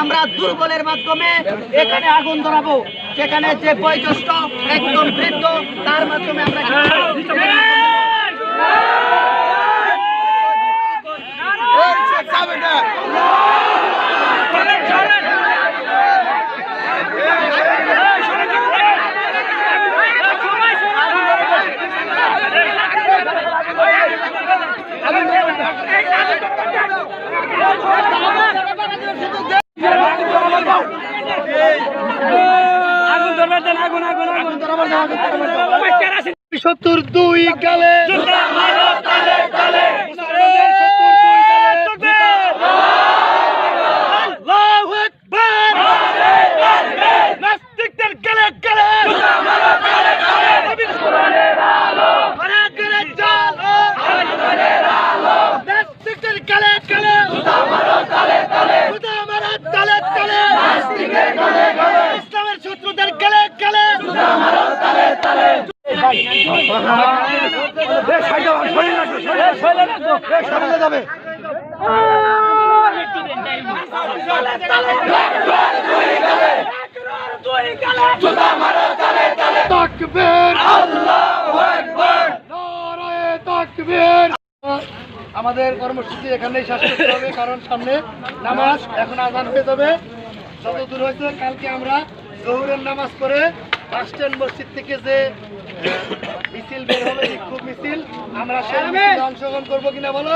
আমরা দুর্বলের মাধ্যমে এখানে আগুন ধরাবো, সেখানে যে বয়োজ্যেষ্ঠ একদম বৃদ্ধ তার মাধ্যমে আমরা আগুন ধরবার দেন, আগুন আগুন আগুন 72 কালে ইসলামের শত্রুদের গেলে গেলে আমাদের কর্মসূচি এখানেই শেষ করতে হবে, কারণ সামনে নামাজ, এখন আজান হয়ে যাবে। যত দূর হয়েছে কালকে আমরা জোহরের নামাজ করে বাস স্ট্যান্ড মসজিদ থেকে যে মিছিল বের হবে, বিক্ষোভ মিছিল, আমরা সেই মিছিলে অংশগ্রহণ করবো কিনা বলো।